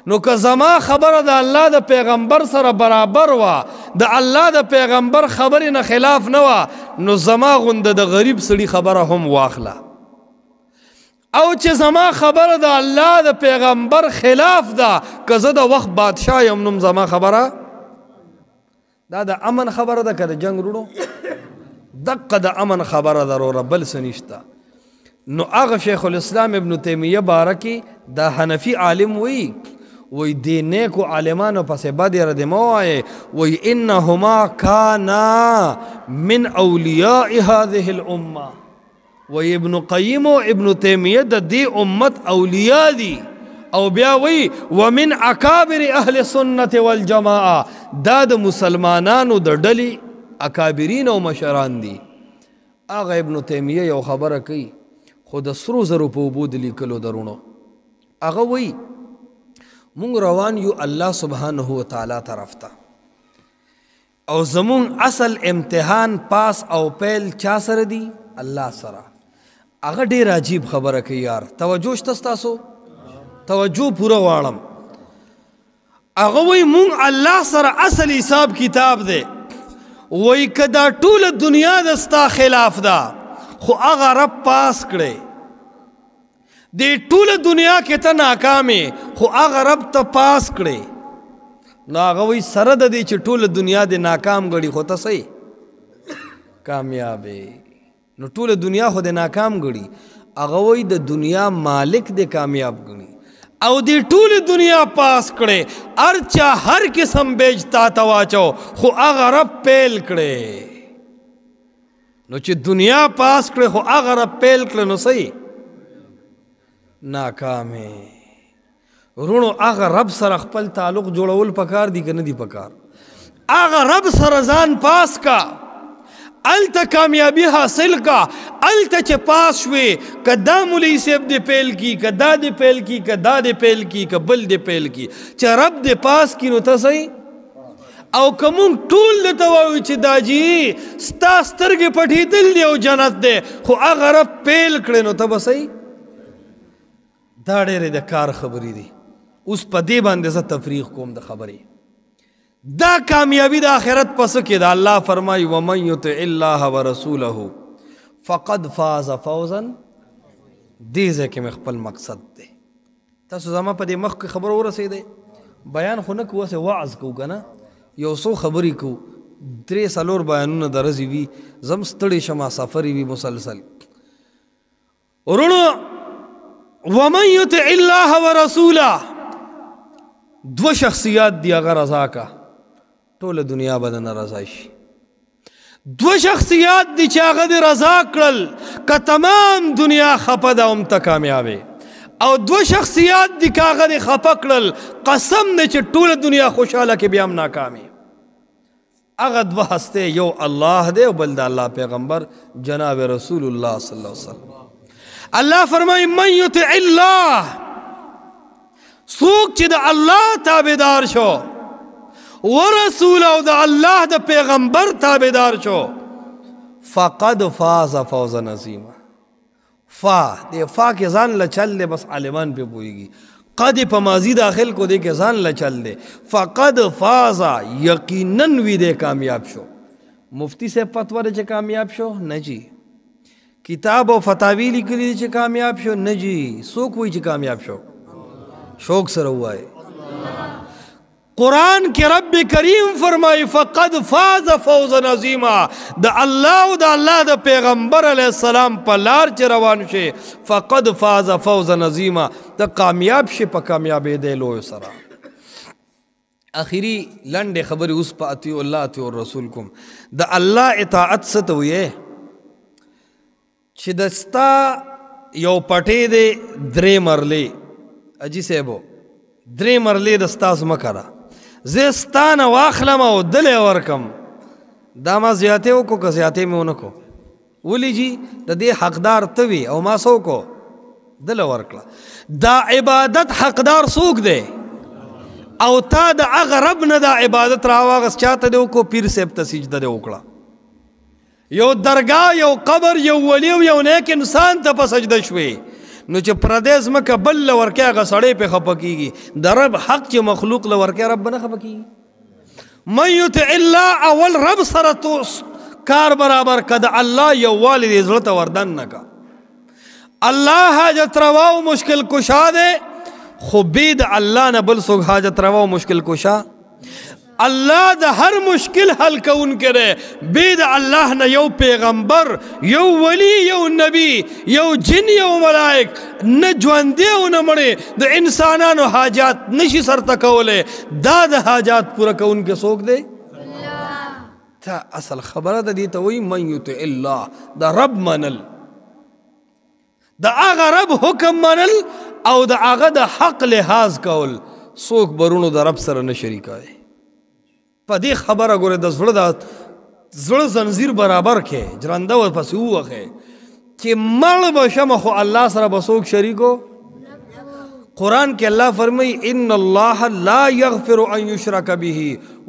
نو که زما خبره د الله د پیغمبر سره برابر وه د الله د پیغمبر خبرې نه خلاف نه وه نو زما غونده د غریب سړي خبره هم واخله او چې زما خبره د الله د پیغمبر خلاف ده که زه د وخت بادشاه یم نوم زما خبره دا د امن خبره ده که د جنګ وروڼو دقه د امن خبره ده وروره بل څه نشته نو هغه شیخ الاسلام ابن تیمیه باره کې دا حنفي عالم وی دې نیکو عالمانو پسې بد یې ردې مه وایې وی انهما کانا من اولیاء هذه الامه وی ابن قیم و ابن تیمیه د دې امت اولیاء دي او بیا وی ومن اکابر اهل سنت والجماعه دا د مسلمانانو د ډلې اکابرین او مشران دي هغه ابن تیمیه یو خبره کوي خو د سرو زرو په اوبو د لیکلو درونو هغه وی مونږ روان یو الله سبحانه وتعالی طرف ته او زمون اصل امتحان پاس او پیل چا سره دی الله سره هغه ډیر عجیب خبره کوي یار توجه شته ستاسو توجه پوره واړم هغه وی مونږ الله سره اصل حساب کتاب دی وی که دا ټوله دنیا د ستا خلاف ده خو هغه رب پاس کړی دې ټوله دنیا کې ته ناکامې خو هغه رب ته پاس کړی نو هغه وی سره د دې چې ټوله دنیا دې ناکام ګڼي خو ته صحیح کامیابې نو ټوله دنیا خو دې ناکام ګڼي هغه وی د دنیا مالک دې کامیاب ګڼي او دې ټوله دنیا پاس کړی هر چا هر قسم بیج تا ته واچو خو هغه رب پیل کړی نو چې دنیا پاس کړی خو هغه رب پیل کړی نو صحیح ناکامې ورونو هغه رب سره خپل تعلق جوړول پکار دي که نه دي پکار هغه رب سره ځان پاس کا الته کامیابی حاصل کا الته چې پاس شوې که دا مولوي صاحب دې پیل کی که دا دې پیل کی که دا دې پیل کی که بل دې پیل کی چې رب دې پاس کی نو ته صحیح او که مونږ ټول درته وایو چې دا جی ستا سترګې پټېدل دی او جنت دی خو هغه رب پیل کړی نو ته به صحیح دا ډېرې د کار خبرې دي اوس په دې باندې زه تفریق کوم د خبرې دا کامیابی د آخرت پس کې دا الله فرمایي ومن یطع الله ورسوله فقد فاز فوزا دې ځای کې مې خپل مقصد دی تاسو زما په دې مخ کې خبر ورسېدی بیان خو نه کوو هسې وعظ کوو که نه یو څو خبرې کوو 3-4 بیانونه د ورځې وي زم ستړی شمه سفرې وي مسلسل ورونو ومن یطع الله ورسوله دو شخصیات دی هغه رضا کا ټوله دنیا به دنه رضا شي دو شخصیات دی چې هغه دې رضا کړل که تمام دنیا خفه ده هم ته کامیابې او دو شخصیات دی که هغه دې خفه کړل قسم دی چې ټوله دنیا خوشحاله کې بیا هم ناکامې هغه دوه هستې یو الله دی او بل د الله پیغمبر جناب رسول الله صلی الله علیه وسلم الله فرمایي من یطع الله څوک چې د الله تابعدار شو ورسول او د الله د پیغمبر تابعدار شو فقد فاز فوزا عظیما دې فا کې ځان له چل دی بس عالمان پې پوهېږي قد په ماضي داخل کو دې کې ځان له چل دی فقد فاز یقینا وي دی کامیاب شو مفتی صاحب فتوا دی چې کامیاب شو نه جی کتاب او فتاوی لیکلی چې کامیاب شو نه جی څوک وایي چې کامیاب شو شوق سره وایي قرآن کې رب کریم فرمایي فقد فاز فوزا عظیما د الله او د الله د پیغمبر علیه السلام په لار چې روان شي فقد فاز فوزا عظیما د کامیاب شي په کامیابې دی لوی سره اخیری لنډې خبرې اوس په اطیعوا الله اطیعوا الرسول کوم د الله اطاعت څه ته وایي چې د ستا یو پټې دی 3 مرلې اجي صاحبو 3 مرلې د ستا ځمکه ده زه ستا نه واخلم او دلی ورکم دا ما زیاتې وکړو که زیاتې مې ونه کړو ولې جي د دې حقدار ته وي او ما څه وکړو دلی ورکړه دا عبادت حقدار څوک دی او تا د هغه رب نه دا عبادت راواغست چاته دې وکړو پیر صاحب ته سجده دې وکړه یو درگاه یو قبر یو ولی او یو نیک انسان ته په سجده شوې نو چې پردیس مکه بل ورکه هغه سړی په خپه کیږي د رب حق چې مخلوق له ورکه رب نه خپه کیږي من یطع الله اول رب سره تو کار برابر کده الله یو والد زړه ته وردن نکا الله حاجت روا او مشکل کشا دے خو بيد الله نه بل څوک حاجت روا او مشکل کشا الله د هر مشکل حل کون کړي بيد الله نه یو پیغمبر یو ولی یو نبی یو جن یو ملائک نه ژوند دی او نه مړي د انسانانو حاجات نشي سرته کوله دا د حاجات پوره کون کې څوک دی تا اصل خبره د دې ته وای من یطع الله د رب منل د هغه رب حکم منل او د هغه د حق لحاظ کول څوک برونو د رب سره نه شریکای په دې خبره ګوره د زړه زنځیر برابر کې جرنده و پسې وخه چې مړ بشم خو الله سره بسوک شریکو قرآن کې الله فرمای ان الله لا یغفر ان یشرک به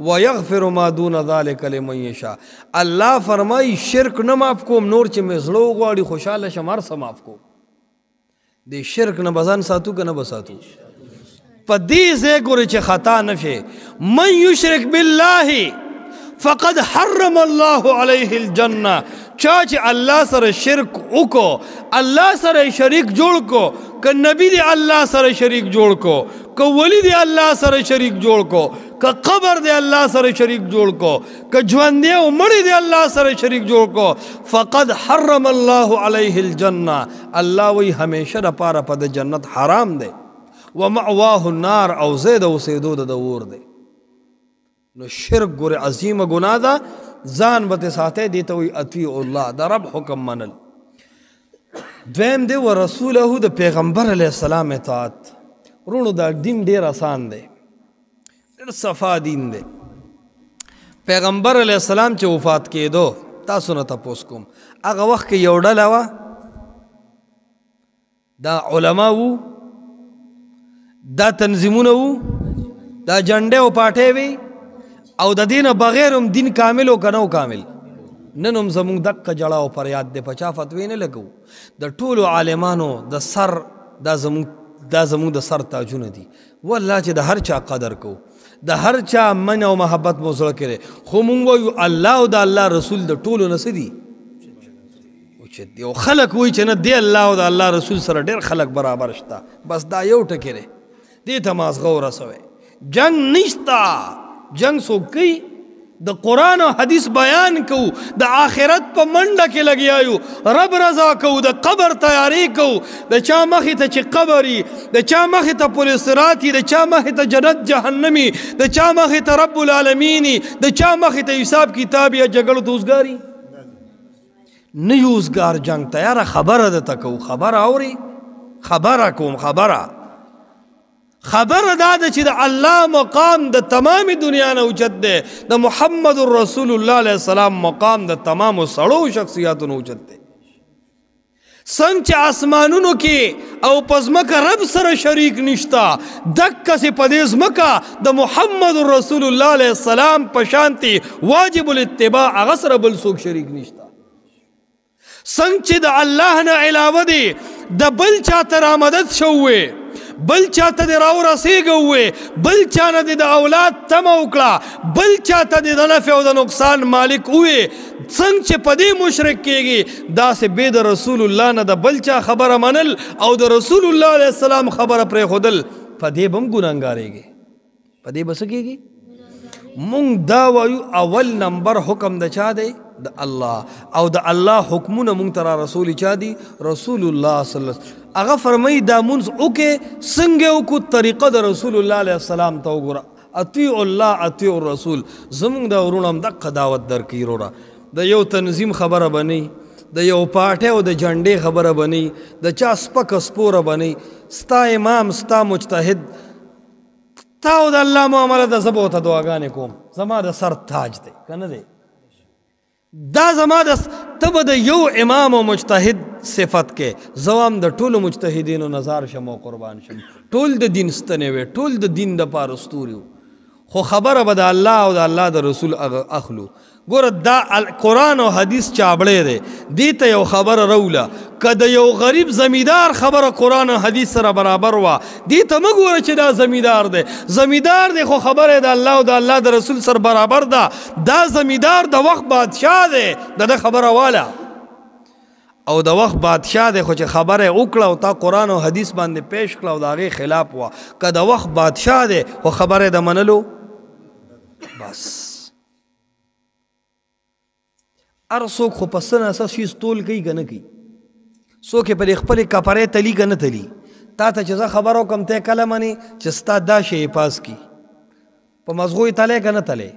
ویغفر ما دون ذلک لمن یشاء الله فرمای شرک نه معاف کوم نور چې مې زړه غواړي خوشاله شمار سم معاف کوم د شرک نه بزن ساتو کنه بساتو په دې ځای ګورې چې خطا نشي من یشرک بالله فقد حرم الله علیه الجنه چا چې الله سره شرک وکړو الله سره شریک جوړ کو که نبی دی الله سره شریک جوړ کو که ولی دی الله سره شریک جوړ کو که قبر دی الله سره شریک جوړ کو که ژوند دی او مړی دی الله سره شریک جوړ کو فقد حرم الله علیه الجنه الله وی همیشه د پاره په د جنت حرام دی ومأواه النار او زید اوسېدو د اور دی نو شرک ګوره عظیمه ګناه ده ځان به ساته دی ته وی اطیع الله د رب حکم منل دویم دی و رسوله د پیغمبر علیه السلام اطاعت رونو دا دین ډیر آسان دی ډیر صفا دین دی پیغمبر علیه السلام چې وفات کېدو تاسو نه تپوس کوم هغه وخت کې یو ډله وه دا علما وو دا تنظیمونه وو دا جنډې او پاټې وي او د دینه بغیر هم دین کامل او کنو کامل نن هم زمونږ دقه جړه او فریاد دی په چا فتوی نه لګو د ټولو عالمانو د سر دا زمونږ د سر تاجونه دي والله چې د هر چا قدر کو د هر چا من او محبت مو زړه کړي خو مونږ وایو الله او د الله رسول د ټولو نه څه دي او خلک وایي چې نه دی الله او د الله رسول سره ډېر خلک برابر شته بس دا یو ټکی دی دې ته مازغه ورسوئ جنگ نشته جنگ څوک کوي د قرآن او حدیث بیان کو د آخرت په منډه کې لګیایو رب رضا کو د قبر تیاری کو د چا مخې ته چې قبري د چا مخې ته پل صراط د چا مخې ته جنت جهنمي د چا مخې ته رب العالمین د چا مخې ته حساب کتاب یا جګړو دوزګاری نه یوزګار جنگ تیاره خبره ده تکو خبره اوري خبره کوم خبره دا ده چې د الله مقام د تمام دنیا نه اوچت دی د محمد رسول الله علیه السلام مقام د تمام سړو شخصیاتو نه اوچت دی څنګه چې آسمانونو کې او په ځمکه رب سره شریک نشته دقسې په دې ځمکه د محمد رسول الله علیه السلام په شانتي واجب الاتباع هغه سره بل څوک شریک نشته څنګه چې د الله نه علاوه دی د بل چا ته رامدد شوی بل چاته دی راو رسیږه بل چانه دی د اولاد تمه وکړه بل چاته دی د نفع او د نقصان مالک وي څنګه چې په دې مشرک کېږي داسې بې د رسول الله نه د بل چا خبره منل او د رسول الله علیه السلام خبره پرېښودل په دې به هم ګناهګارېږي په دې به څه کېږي مونږ دا وایو اول نمبر حکم د چا دی د الله او د الله حکمونه مونږ ته را رسول چا دي رسول الله صلی الله علیه وسلم هغه فرمایي دا مونځ وکړې څنګه وکړو طریقه د رسول الله علیه السلام ته وګوره اطیع الله اطیع الرسول زمونږ د ورونو هم دقه دعوت درکوي وروره د یو تنظیم خبره به نه د یو پارټۍ او د جنډې خبره به نه د چا سپکه سپوره به نه ستا امام ستا مجتهد تا او د الله معامله ده زه به ورته دعاګانې کوم زما د سر تاج دی که نه دی دا زما د ته به د یو امام او مجتهد صفت کې زه هم د ټولو مجتهدینو نظار شم او قربان شم ټول د دین ستنې وې ټول د دین دپاره ستوري خو خبره به د الله او د الله د رسول اخلو ګوره دا قرآن او حدیث چابړی دی دې ته یو خبره روله که د یو غریب زمیدار خبره قرآن او حدیث سره برابر وه دې ته مه ګوره چې دا زمیدار دی زمیدار دی خو خبره د الله او د الله د رسول سره برابر ده دا زمیدار د وخت بادشاه دی د ده خبره واله او د وخت بادشاه دی خو چې خبره وکړه او تا قرآن او حدیث باندې پیش کړه او د هغې خلاف وه که د وخت بادشاه دی خو خبره د منلو بس هر څوک خو په څه نه څه شیز تول کوي که نه کوي څوک یې پرې خپلې کپرې تلي که نه تلي تا ته چې زه خبره وکړم ته کله منې چې ستا دا شی یې پاس کي په مزغو یې تلی که نه تلی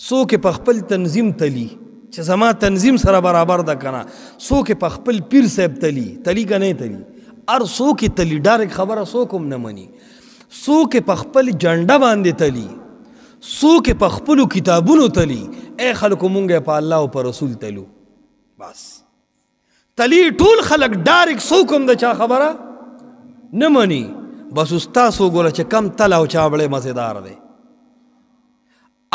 څوک یې په خپل تنظیم تلي چې زما تنظیم سره برابر ده که نه څوک یې په خپل پیر صاحب تلي که نه تلي هر څوک یې تلي ډایرک خبره څوک هم نه مني څوک یې په خپل جنډه باندې تلي څوک یې په خپلو کتابونو تلي ای خلکو مونږ یې په الله او په رسول تلو بس تلی ټول خلک ډایرک څوک هم د چا خبره نه مني بس ستاسو ګوره چې کم تل او چاوړی مزېدار دی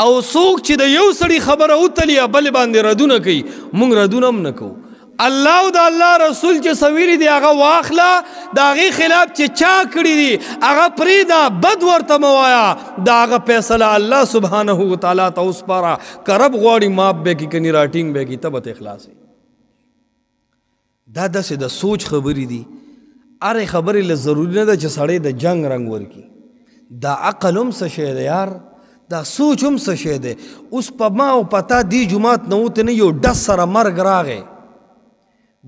او څوک چې د یو سړي خبره وتلي بل باندې ردونه کوي مونږ ردونه هم نه کوو الله او د الله رسول چې سویلی دی هغه واخله د هغې خلاف چې چا کړي دي هغه پرېږده بد ورته مه وایه د هغه فیصله الله سبحانه وتعالی ته وسپاره که رب غواړي ماف به کړي کني راټینګ به کړي ته به ته خلاص دا داسې د سوچ خبرې دي هرې خبرې له ضروري نه ده چې سړی د جنګ رنګ ورکړي دا عقل هم څه شی دی یار دا سوچ هم څه شی دی اوس په ما او په تا دې جومات نه وتې نه یو ډس سره مرګ راغی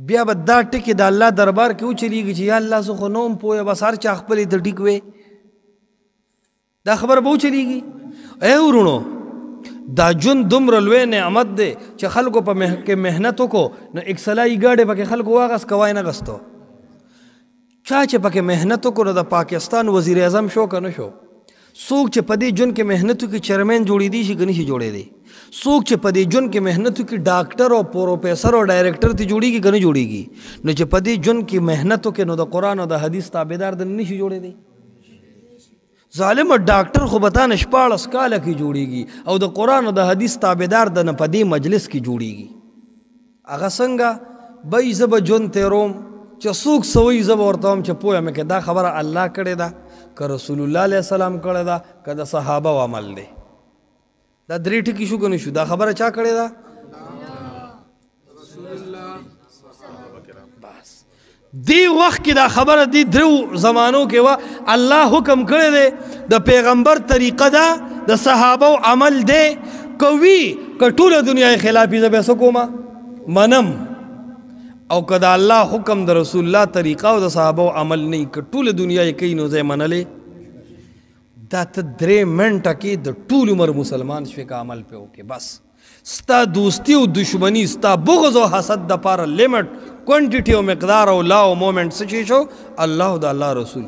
بیا به دا ټکې د الله دربار کې وچلیږي چې یا الله زه خو نه وم پوهه بس هر چا خپلې ته ټیک وی دا خبره به وچلیږي ای ورونو دا ژوند دومره لوی نعمت دی چې خلکو په کې محنت وکړو نو اکسلایي ګاډې پکې خلکو واغست کوای نه غستو چا چې پکې محنت وکړو نو د پاکستان وزیر اعظم شو که نه شو څوک چې په دې ژوند کې محنت وکړي چیرمین جوړېدی شي که نه شي جوړېدی څوک چې په دې ژوند کې محنت وکړي ډاکټر او پروفیسر او ډایرکټر ته جوړېږي که نه جوړېږي نو چې په دې ژوند کې محنت وکړي نو د قرآن او د حدیث تابعدار د نه شي جوړېدی ظالم ډاکټر خو به تا نه 14 کاله کې جوړېږي او د قرآن او د حدیث تابعدار د نه په دې مجلس کې جوړېږي هغه څنګه بی زه به ژوند تېروم چې څوک څه وایي زه به ورته وایم چې پوه یم که دا خبره الله کړې ده که رسول الله علیه السلام کړی ده که د صحابه عمل دی دا درې ټکي شو که نه شو دا خبره چا کړې ده بس دې وخت کې دا خبره دې درو زمانو کې وه الله حکم کړی دی د پیغمبر طریقه ده د صحابه عمل دی که وي که ټوله دنیا یې خلاف وي زه بیا څه کومه منم او که د الله حکم د رسول الله طریقه او د صحابه عمل نه که ټوله دنیا یې کوي نو زه یې منلې دا ته 3 منټه کې د ټول عمر مسلمان شوې که عمل پې وکړې بس ستا دوستی او دشمنی ستا بغض او حسد دپاره لیمټ کوانټیټي او مقدار او لا او مومنټ څه شی شو الله او د الله رسول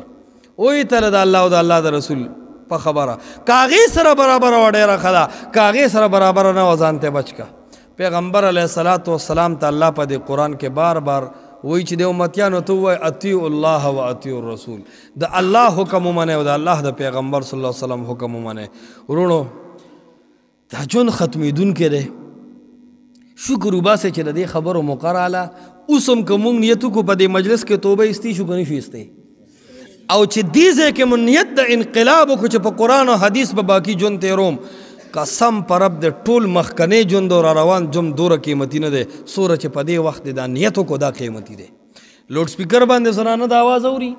وایي تله د الله او د الله د رسول په خبره که هغې سره برابره وه ډېره ښه ده که هغې سره برابره نه وه ځان ته بچ که پیغمبر علیه السلام ته الله په دې قرآن کې بار بار وایي چې د امتیانو ته ووایي اطیعوا الله و اطیعوا الرسول د الله حکم ومنئ او د الله د پیغمبر صلی الله علیه وسلم حکم ومنئ ورونو دا ژوند ختمېدونکی دی شکر وباسئ چې د دې خبرو موقع راله اوس هم که مونږ نیت وکړو په دې مجلس کې توبه ایستي شو که نه شو ایستی او چې دې ځای کې مونږ نیت د انقلاب وکړو چې په قرآن او حدیث به باقي ژوند تېروم قسم پر رب د ټول مخکنی ژوند او را روان ژوند دوره قیمتي نه دی څومره چې په دې وخت دا نیت وکړو دا قیمتي دی لوډ سپیکر باندې زنانه د آواز اوري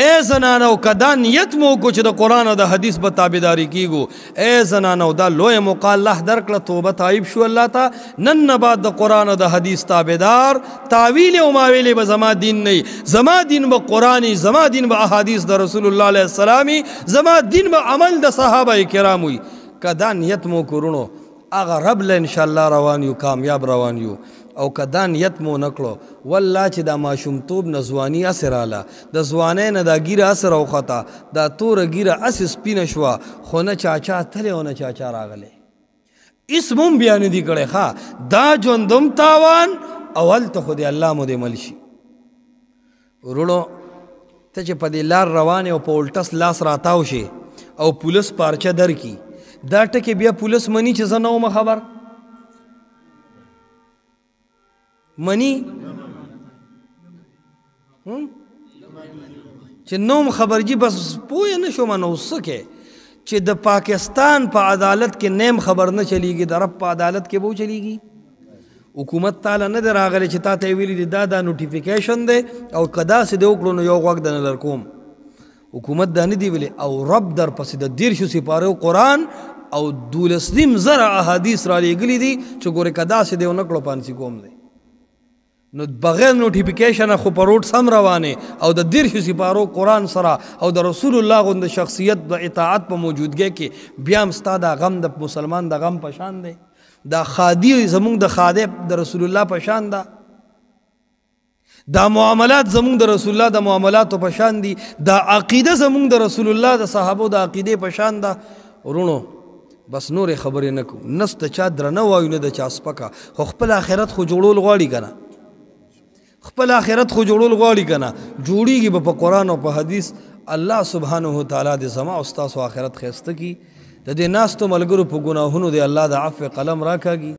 ای زنانو که دا نیت مو وکړو چې د قرآن او د حدیث به تابعداري کیږو ای زنانو دا لویه موقع الله درکړه توبه تایب شو الله ته نن نه بعد د قرآن او د حدیث تابعدار تاویل او ماویل به زما دین نه زما دین به قرآني زما دین به احادیث د رسول الله علیه السلامي زما دین به عمل د صحابه کرام وي که دا نیت مو کورونو هغه رب له انشاءالله روان یو کامیاب روان یو او که دا نیت مو نه کړو والله چې دا ماشومتوب نه ځواني هسې راله د ځوانۍ نه دا ګیره هسې راوخته دا توره ګیره هسې سپینه شوه خو نه چاچا تلې او نه چاچا راغلی اسم هم بیا نه دي کړی ښه دا ژوند هم تاوان او هلته خو د الله مو دې مل شي وروڼو ته چې په دې لار روان او په الټس لاس راتاو شي او پولیس پارچه درکي دا ټکې بیا پولیس مني چې زه نه وم خبر منی چې نوم خبرجي بس پوه نه شو منو سکه چې د پاکستان په عدالت کې نیم خبر نه چلیږي د رب په عدالت کې به چلیږي حکومت تعالی نه دی راغلی چې تا ته ویلي دي دا نوټیفیکیشن دی او که داسې دی وکړو نو یو غوږ د نه لرکوم حکومت دا نه دی ویلی او رب در پسې د 13 سپارو قرآن او 12,000 احادیث را لیږلي دي چې ګورې که داسې دی ونه کړو پانسي کوم دی نو بغیر نوټیفیکیشن خو په روډ سم روانې او د 13 سپارو قرآن سره او د رسول الله غوندې شخصیت د اطاعت په موجودګۍ کې بیا هم ستا دا غم د مسلمان د غم په شان دی دا خادي زمونږ د خادم د رسول الله په شان ده دا معاملات زمونږ د رسول الله د معاملاتو په شان دي دا عقیده زمونږ د رسول الله د صحابو د عقیدې په شان ده ورونو بس نورې خبرې نه کوو نس د چا درنه وایو نه د چا سپکه خو خپل آخرت خو جوړول غواړي که نه خپل آخرت خو جوړول غواړي که نه جوړیږي به په قرآن او په حدیث الله سبحانه وتعالی د زما او ستاسو آخرت ښایسته کي د دې ناستو ملګرو په ګناهونو د الله د عفو قلم راکاږي